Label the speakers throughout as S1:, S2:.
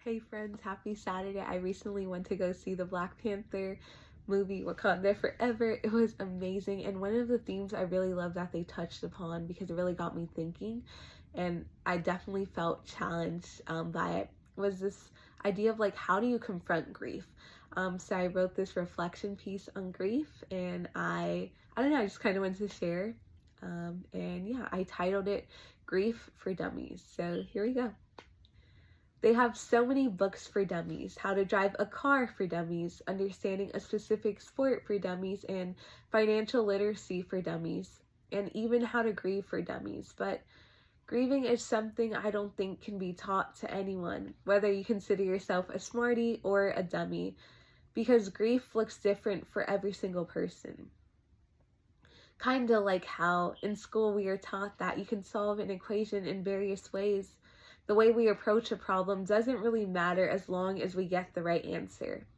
S1: Hey friends, happy Saturday. I recently went to go see the Black Panther movie Wakanda Forever. It was amazing, and one of the themes I really love that they touched upon because it really got me thinking, and I definitely felt challenged by it, was this idea of like, how do you confront grief? So I wrote this reflection piece on grief, and I don't know, I just kind of wanted to share. And yeah, I titled it Grief for Dummies. So here we go. They have so many books for dummies: how to drive a car for dummies, understanding a specific sport for dummies, and financial literacy for dummies, and even how to grieve for dummies. But grieving is something I don't think can be taught to anyone, whether you consider yourself a smarty or a dummy, because grief looks different for every single person. Kind of like how in school we are taught that you can solve an equation in various ways. The way we approach a problem doesn't really matter as long as we get the right answer.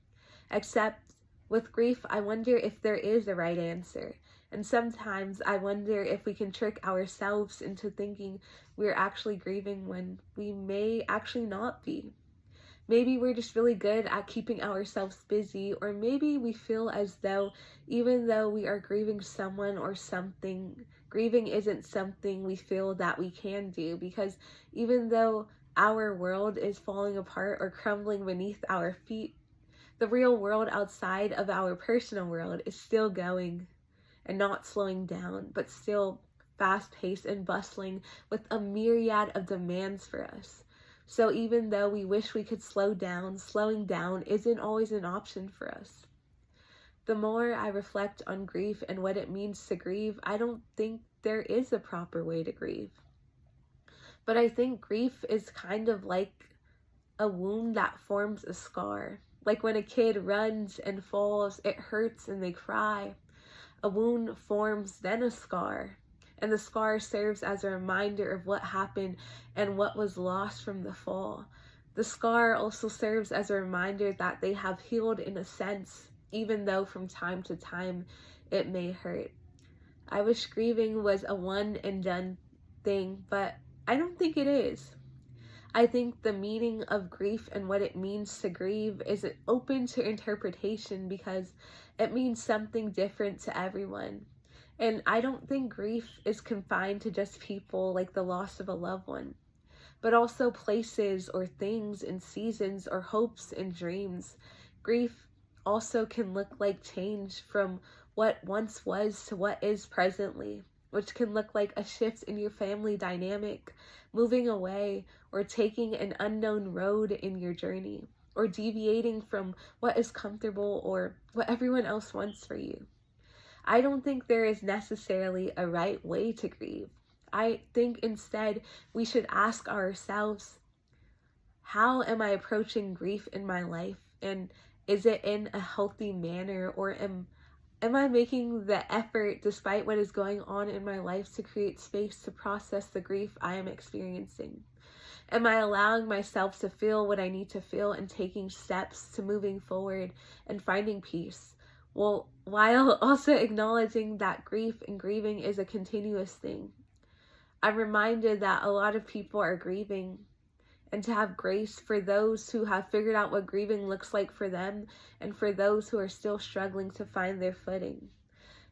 S1: Except with grief, I wonder if there is a right answer. And sometimes I wonder if we can trick ourselves into thinking we're actually grieving when we may actually not be. Maybe we're just really good at keeping ourselves busy, or maybe we feel as though even though we are grieving someone or something, grieving isn't something we feel that we can do, because even though our world is falling apart or crumbling beneath our feet, the real world outside of our personal world is still going and not slowing down, but still fast-paced and bustling with a myriad of demands for us. So even though we wish we could slow down, slowing down isn't always an option for us. The more I reflect on grief and what it means to grieve, I don't think there is a proper way to grieve. But I think grief is kind of like a wound that forms a scar. Like when a kid runs and falls, it hurts and they cry. A wound forms, then a scar. And the scar serves as a reminder of what happened and what was lost from the fall. The scar also serves as a reminder that they have healed in a sense, even though from time to time it may hurt. I wish grieving was a one and done thing, but I don't think it is. I think the meaning of grief and what it means to grieve is open to interpretation because it means something different to everyone. And I don't think grief is confined to just people, like the loss of a loved one, but also places or things and seasons or hopes and dreams. Grief also can look like change from what once was to what is presently, which can look like a shift in your family dynamic, moving away, or taking an unknown road in your journey, or deviating from what is comfortable or what everyone else wants for you. I don't think there is necessarily a right way to grieve. I think instead we should ask ourselves, how am I approaching grief in my life? And is it in a healthy manner, or am I making the effort despite what is going on in my life to create space to process the grief I am experiencing? Am I allowing myself to feel what I need to feel and taking steps to moving forward and finding peace? Well, while also acknowledging that grief and grieving is a continuous thing. I'm reminded that a lot of people are grieving, and to have grace for those who have figured out what grieving looks like for them, and for those who are still struggling to find their footing.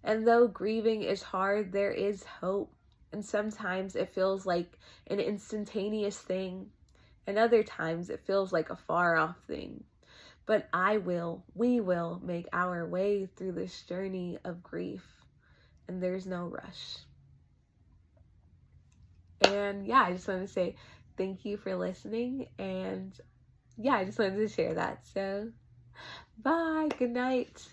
S1: And though grieving is hard, there is hope. And sometimes it feels like an instantaneous thing, and other times it feels like a far off thing. But we will make our way through this journey of grief, and there's no rush. And yeah, I just want to say thank you for listening, and yeah, I just wanted to share that. So bye, good night.